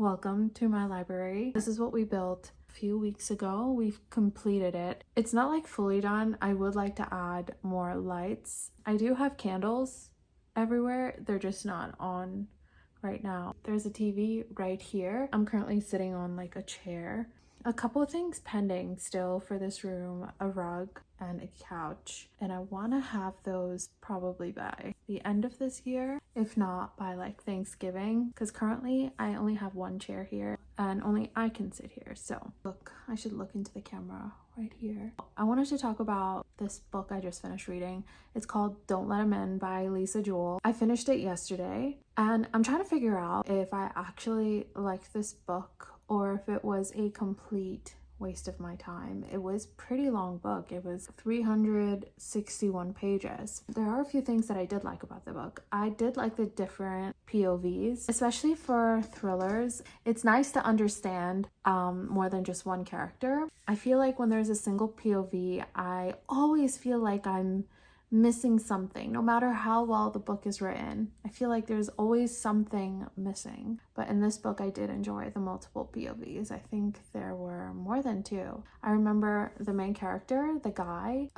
Welcome to my library. This is what we built a few weeks ago. We've completed it. It's not like fully done. I would like to add more lights. I do have candles everywhere. They're just not on right now. There's a TV right here. I'm currently sitting on like a chair. A couple of things pending still for this room, a rug and a couch, and I want to have those probably by the end of this year, if not by like Thanksgiving, because currently I only have one chair here and only I can sit here. So look, I should look into the camera right here. I wanted to talk about this book I just finished reading. It's called Don't Let 'Em In by Jewell. I finished it yesterday and I'm trying to figure out if I actually like this book or if it was a complete waste of my time. It was a pretty long book. It was 361 pages. There are a few things that I did like about the book. I did like the different POVs, especially for thrillers. It's nice to understand more than just one character. I feel like when there's a single POV, I always feel like I'm missing something, no matter how well the book is written. I feel like there's always something missing. But in this book, I did enjoy the multiple POVs. I think there were more than two. I remember the main character, the guy,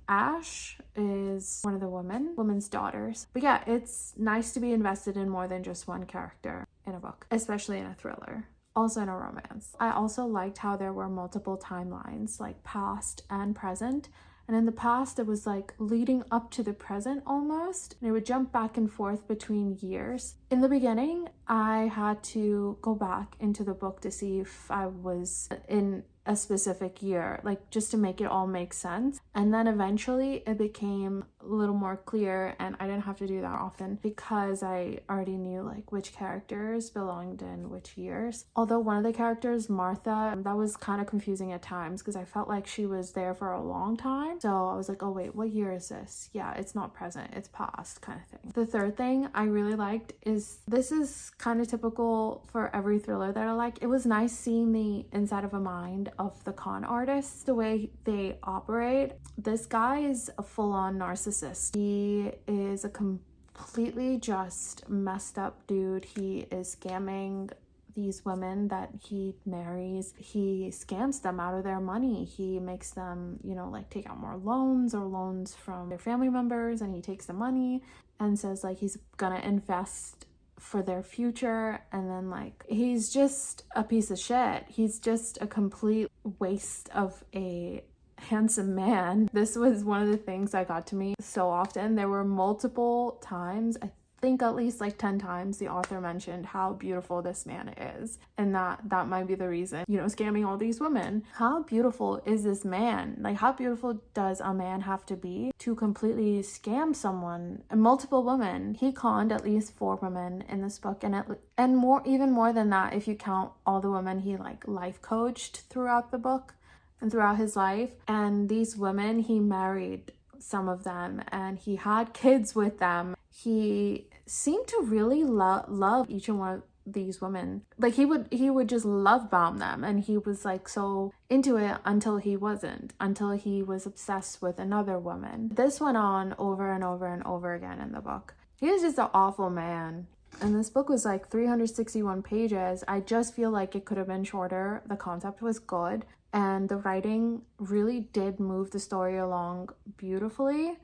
Ash is one of the women's daughters. But yeah, it's nice to be invested in more than just one character in a book, especially in a thriller. Also in a romance. I also liked how there were multiple timelines, like past and present. And in the past, it was like leading up to the present almost. And it would jump back and forth between years. In the beginning, I had to go back into the book to see if I was in a specific year, like just to make it all make sense. And then eventually it became a little more clear and I didn't have to do that often because I already knew like which characters belonged in which years. Although one of the characters, Martha, that was kind of confusing at times because I felt like she was there for a long time. So I was like, oh wait, what year is this? Yeah, it's not present, it's past kind of thing. The third thing I really liked is, this is kind of typical for every thriller that I like. It was nice seeing the inside of a mind of the con artists, the way they operate. This guy is a full-on narcissist. He is a completely just messed up dude. He is scamming these women that he marries. He scams them out of their money. He makes them, like take out more loans or loans from their family members, and he takes the money and says like he's gonna invest for their future, and then like he's just a piece of shit. He's just a complete waste of a handsome man. This was one of the things that got to me so often. There were multiple times, I think at least like 10 times, the author mentioned how beautiful this man is, and that might be the reason, scamming all these women. How beautiful is this man? Like, how beautiful does a man have to be to completely scam someone and multiple women? He conned at least 4 women in this book, and more, even more than that if you count all the women he like life coached throughout the book and throughout his life. And these women, he married some of them and he had kids with them. He seemed to really love each and one of these women. Like he would just love bomb them, and he was like so into it until he wasn't, until he was obsessed with another woman. This went on over and over and over again in the book. He was just an awful man. And this book was like 361 pages. I just feel like it could have been shorter. The concept was good, and the writing really did move the story along beautifully.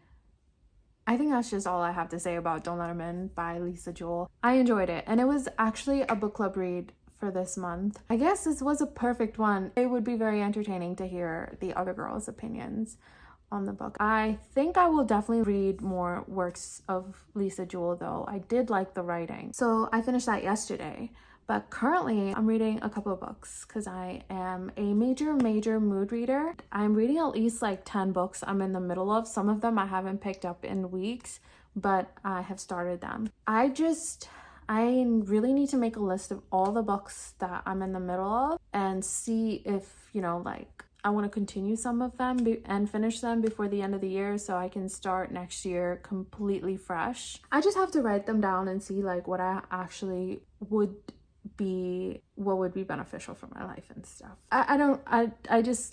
I think that's just all I have to say about Don't Let 'Em In by Jewell. I enjoyed it, and it was actually a book club read for this month. I guess this was a perfect one. It would be very entertaining to hear the other girls' opinions on the book. I think I will definitely read more works of Jewell though. I did like the writing. So I finished that yesterday. But currently, I'm reading a couple of books because I am a major mood reader. I'm reading at least like 10 books I'm in the middle of. Some of them I haven't picked up in weeks, but I have started them. I really need to make a list of all the books that I'm in the middle of and see if, I want to continue some of them and finish them before the end of the year so I can start next year completely fresh. I just have to write them down and see like what I actually would be beneficial for my life and stuff.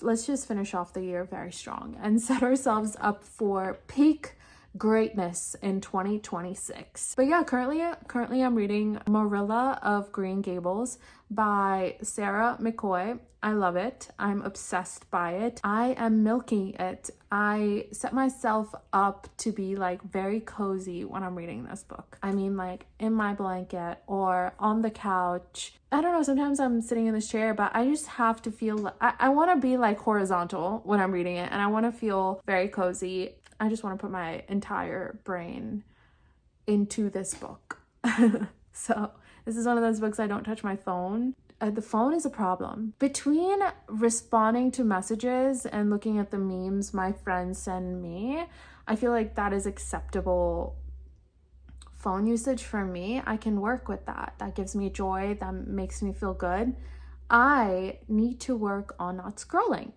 Let's just finish off the year very strong and set ourselves up for peak greatness in 2026. But yeah, currently I'm reading Marilla of Green Gables by Sarah McCoy. I love it. I'm obsessed by it. I am milking it. I set myself up to be like very cozy when I'm reading this book. I mean, like in my blanket or on the couch. I don't know, sometimes I'm sitting in this chair, but I just have to feel, I want to be like horizontal when I'm reading it, and I want to feel very cozy. I just want to put my entire brain into this book. So this is one of those books I don't touch my phone. The phone is a problem. Between responding to messages and looking at the memes my friends send me, I feel like that is acceptable phone usage for me. I can work with that. That gives me joy. That makes me feel good. I need to work on not scrolling.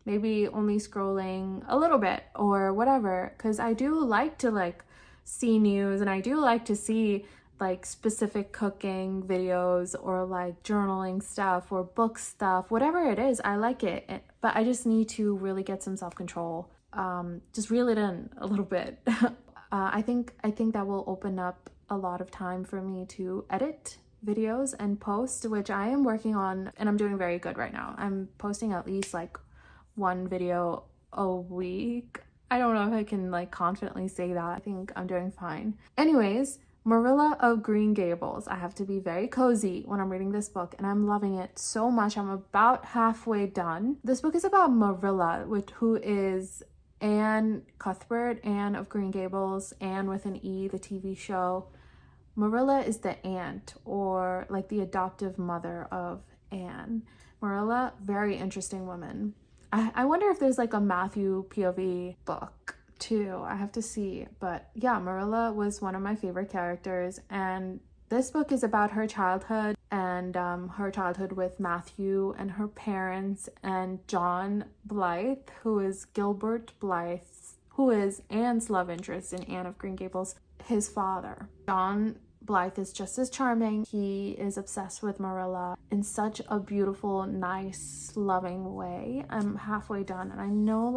Maybe only scrolling a little bit or whatever, because I do like to like see news, and I do like to see like specific cooking videos or like journaling stuff or book stuff, whatever it is. I like it, but I just need to really get some self-control. Just reel it in a little bit. I think that will open up a lot of time for me to edit videos and post, which I am working on, and I'm doing very good right now. I'm posting at least like one video a week. I don't know if I can like confidently say that. I think I'm doing fine. Anyways, Marilla of Green Gables. I have to be very cozy when I'm reading this book, and I'm loving it so much. I'm about halfway done. This book is about Marilla, who is Anne Cuthbert, Anne of Green Gables, Anne with an E, the TV show. Marilla is the aunt, or like the adoptive mother of Anne. Marilla, very interesting woman. I wonder if there's like a Matthew POV book too. I have to see. But yeah, Marilla was one of my favorite characters, and this book is about her childhood and her childhood with Matthew and her parents and John Blythe, who is Gilbert Blythe, who is Anne's love interest in Anne of Green Gables, his father. John Blythe is just as charming. He is obsessed with Marilla in such a beautiful, nice, loving way. I'm halfway done, and I know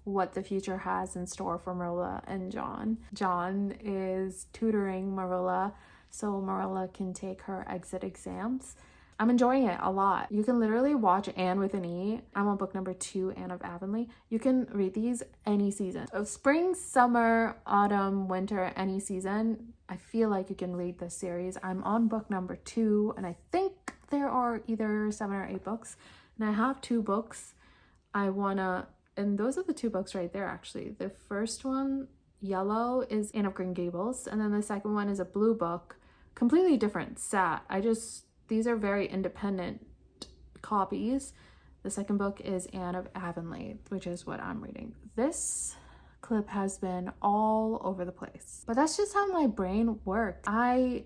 what the future has in store for Marilla and John. John is tutoring Marilla so Marilla can take her exit exams. I'm enjoying it a lot. You can literally watch Anne with an E. I'm on book number 2, Anne of Avonlea. You can read these any season. So spring, summer, autumn, winter, any season. I feel like you can read this series. I'm on book number 2, and I think there are either 7 or 8 books. And I have 2 books. And those are the 2 books right there, actually. The first one, yellow, is Anne of Green Gables. And then the second one is a blue book. Completely different set. These are very independent copies. The second book is Anne of Avonlea, which is what I'm reading. This clip has been all over the place, but that's just how my brain works. I'm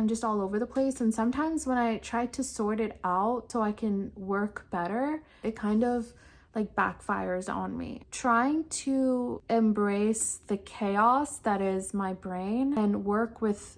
just all over the place, and sometimes when I try to sort it out so I can work better, it kind of like backfires on me. Trying to embrace the chaos that is my brain and work with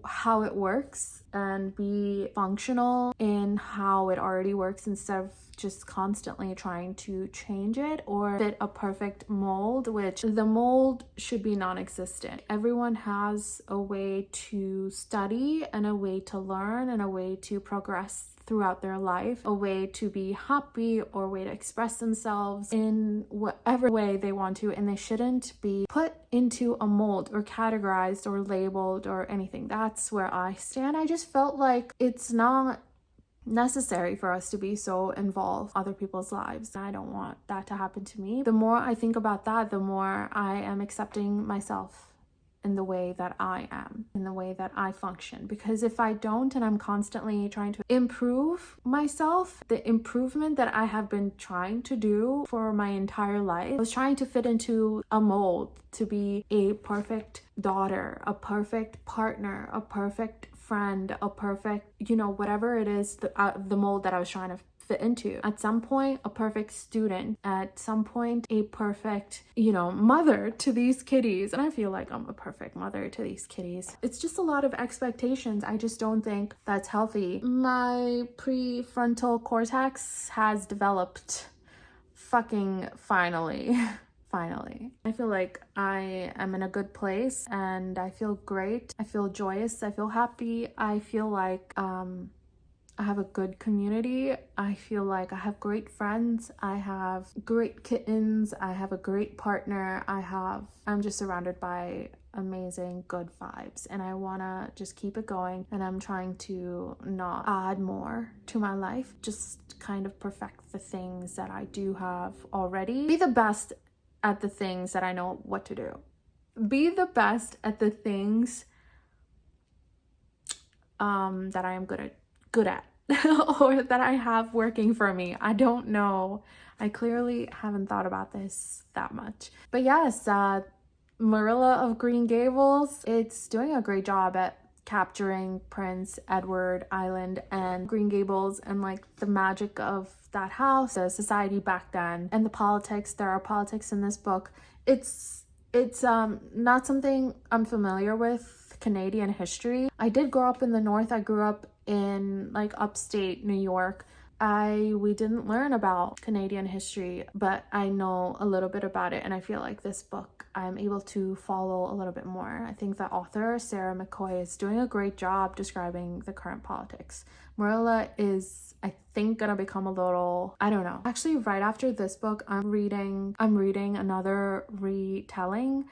how it works and be functional in how it already works instead of just constantly trying to change it or fit a perfect mold, which the mold should be non-existent. Everyone has a way to study and a way to learn and a way to progress throughout their life, a way to be happy or a way to express themselves in whatever way they want to, and they shouldn't be put into a mold or categorized or labeled or anything. That's where I stand. I just felt like it's not necessary for us to be so involved in other people's lives. I don't want that to happen to me. The more I think about that, the more I am accepting myself in the way that I am, in the way that I function. Because if I don't, and I'm constantly trying to improve myself, the improvement that I have been trying to do for my entire life, I was trying to fit into a mold to be a perfect daughter, a perfect partner, a perfect friend, a perfect, whatever it is, the mold that I was trying to fit into. At some point, a perfect student. At some point, a perfect, mother to these kitties. And I feel like I'm a perfect mother to these kitties. It's just a lot of expectations. I just don't think that's healthy. My prefrontal cortex has developed fucking finally. finally. I feel like I am in a good place and I feel great. I feel joyous. I feel happy. I feel like I have a good community. I feel like I have great friends. I have great kittens. I have a great partner. I'm just surrounded by amazing good vibes, and I want to just keep it going, and I'm trying to not add more to my life, just kind of perfect the things that I do have already. Be the best at the things that I know what to do. Be the best at the things that I am good at or that I have working for me. I don't know. I clearly haven't thought about this that much. But yes, Marilla of Green Gables, it's doing a great job at capturing Prince Edward Island and Green Gables and like the magic of that house, the society back then, and the politics. There are politics in this book. It's not something I'm familiar with, Canadian history. I did grow up in the north. I grew up in like upstate New York. We didn't learn about Canadian history, but I know a little bit about it, and I feel like this book I'm able to follow a little bit more. I think the author, Sarah McCoy, is doing a great job describing the current politics. Marilla is, I think, gonna become a little, I don't know. Actually, right after this book, I'm reading another retelling.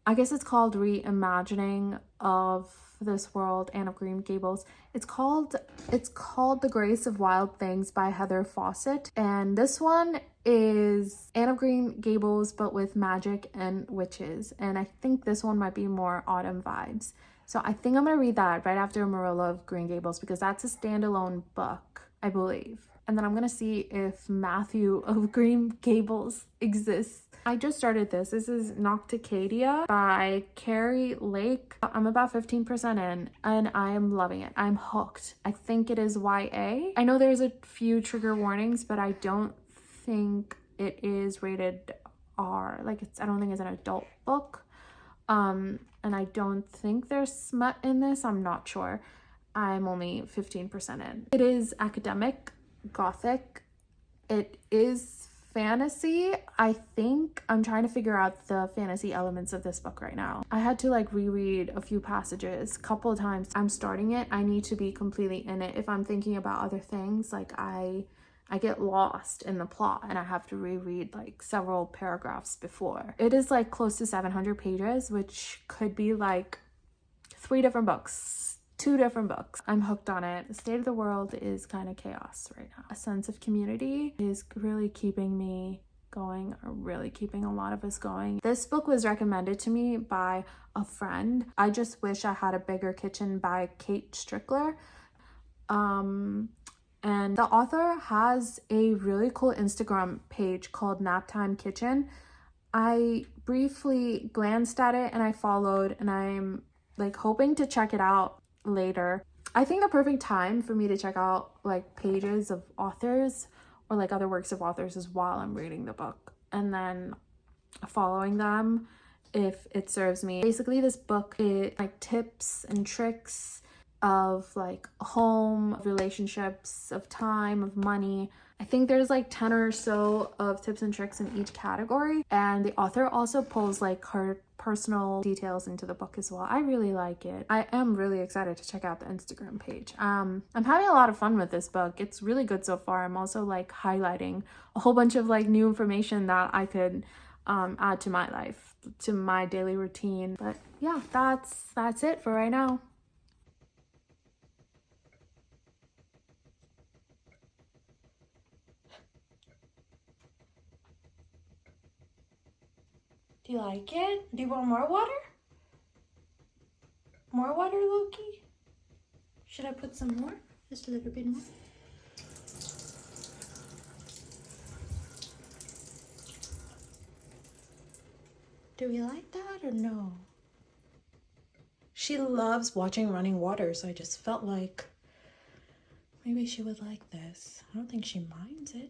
I guess it's called Reimagining of This World, Anne of Green Gables. It's called The Grace of Wild Things by Heather Fawcett. And this one is Anne of Green Gables, but with magic and witches. And I think this one might be more autumn vibes. So I think I'm gonna read that right after Marilla of Green Gables, because that's a standalone book, I believe. And then I'm gonna see if Matthew of Green Gables exists. I just started this. This is Nocticadia by Keri Lake. I'm about 15% in and I am loving it. I'm hooked. I think it is YA. I know there's a few trigger warnings, but I don't think it is rated R. Like I don't think it's an adult book. And I don't think there's smut in this. I'm not sure. I'm only 15% in. It is academic, gothic. It is fantasy. I think I'm trying to figure out the fantasy elements of this book right now. I had to like reread a few passages a couple of times. I'm starting it. I need to be completely in it. If I'm thinking about other things, like I get lost in the plot and I have to reread like several paragraphs before. It is like close to 700 pages, which could be like 3 different books. 2 different books. I'm hooked on it. The state of the world is kind of chaos right now. A sense of community is really keeping me going, or really keeping a lot of us going. This book was recommended to me by a friend. I Just Wish I Had a Bigger Kitchen by Kate Strickler. And the author has a really cool Instagram page called Naptime Kitchen. I briefly glanced at it and I followed, and I'm like hoping to check it out later. I think the perfect time for me to check out like pages of authors or like other works of authors is while I'm reading the book, and then following them if it serves me. Basically, this book is like tips and tricks of like home, relationships, of time, of money. I think there's like 10 or so of tips and tricks in each category, and the author also pulls like her personal details into the book as well. I really like it. I am really excited to check out the Instagram page. I'm having a lot of fun with this book. It's really good so far. I'm also like highlighting a whole bunch of like new information that I could add to my life, to my daily routine. But yeah, that's it for right now. Do you like it? Do you want more water? More water, Loki? Should I put some more? Just a little bit more? Do we like that or no? She loves watching running water, so I just felt like maybe she would like this. I don't think she minds it.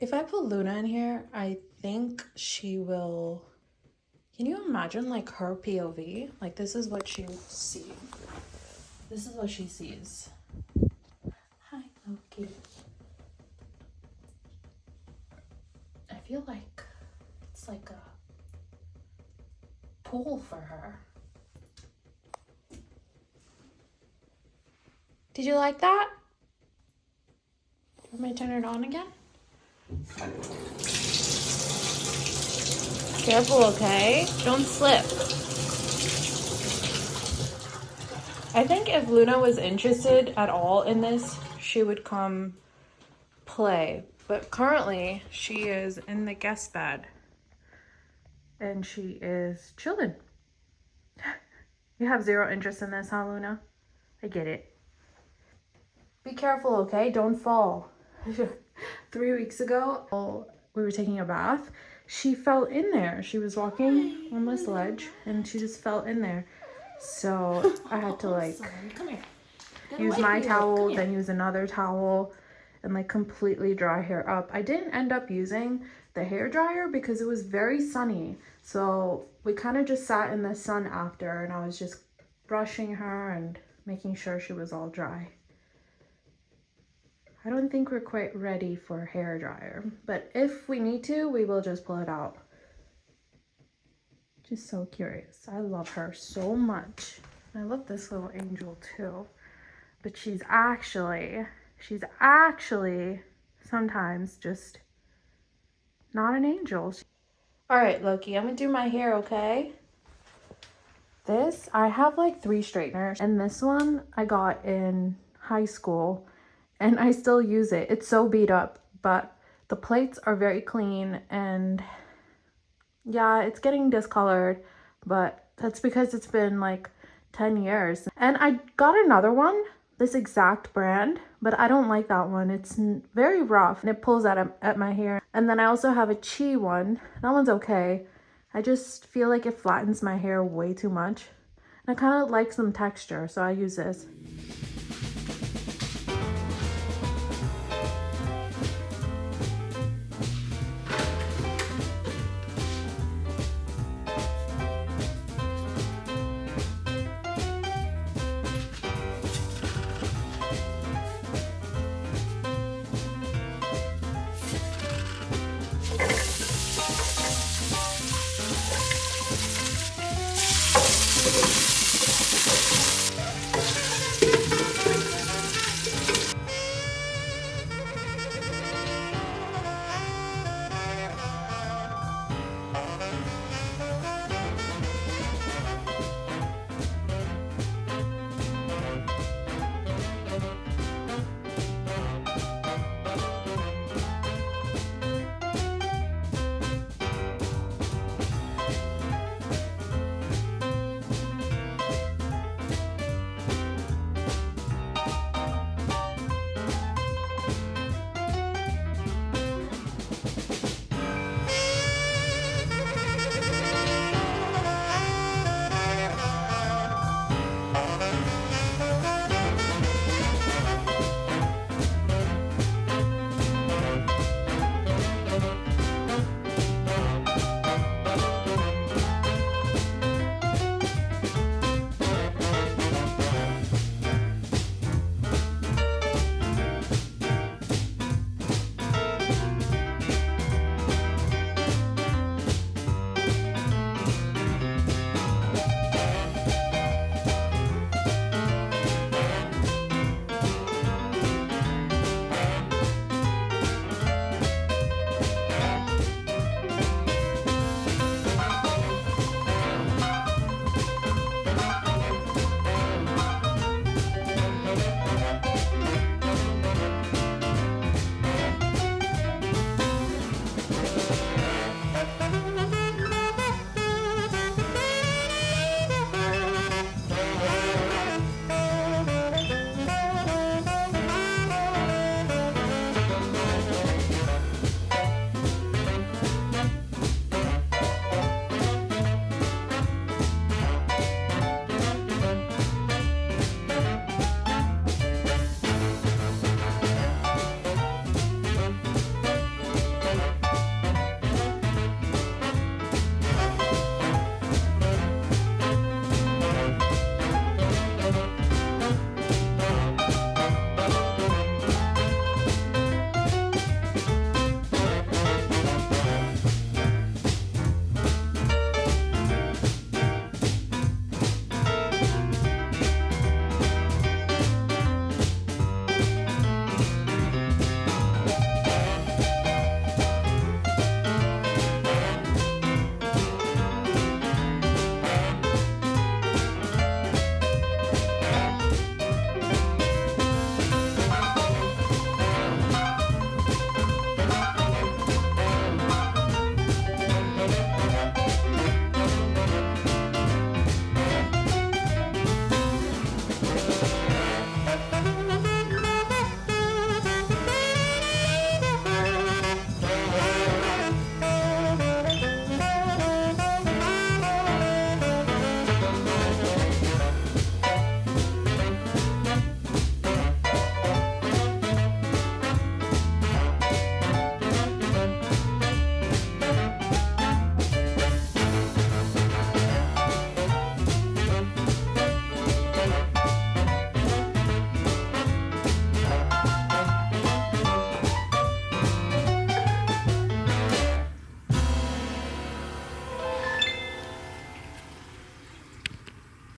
If I put Luna in here, I think she will... Can you imagine like her POV? Like this is what she will see. This is what she sees. Hi, Loki. I feel like it's like pool for her. Did you like that? Want me to turn it on again? Careful, okay? Don't slip. I think if Luna was interested at all in this, she would come play. But currently, she is in the guest bed. And she is chilling. You have zero interest in this, huh, Luna? I get it. Be careful, okay? Don't fall. 3 weeks ago, we were taking a bath. She fell in there. She was walking on this ledge and she just fell in there. So I had to like use my towel, then use another towel and like completely dry her up. I didn't end up using the hair dryer because it was very sunny. So we kind of just sat in the sun after and I was just brushing her and making sure she was all dry. I don't think we're quite ready for hair dryer, but if we need to, we will just pull it out. Just so curious. I love her so much. I love this little angel too, but she's actually sometimes just not an angel. All right, Loki, I'm gonna do my hair, okay? I have like 3 straighteners, and this one I got in high school. And I still use it. It's so beat up, but the plates are very clean and yeah, it's getting discolored, but that's because it's been like 10 years. And I got another one, this exact brand, but I don't like that one. It's very rough and it pulls at my hair. And then I also have a hiiii one. That one's okay. I just feel like it flattens my hair way too much. And I kind of like some texture, so I use this.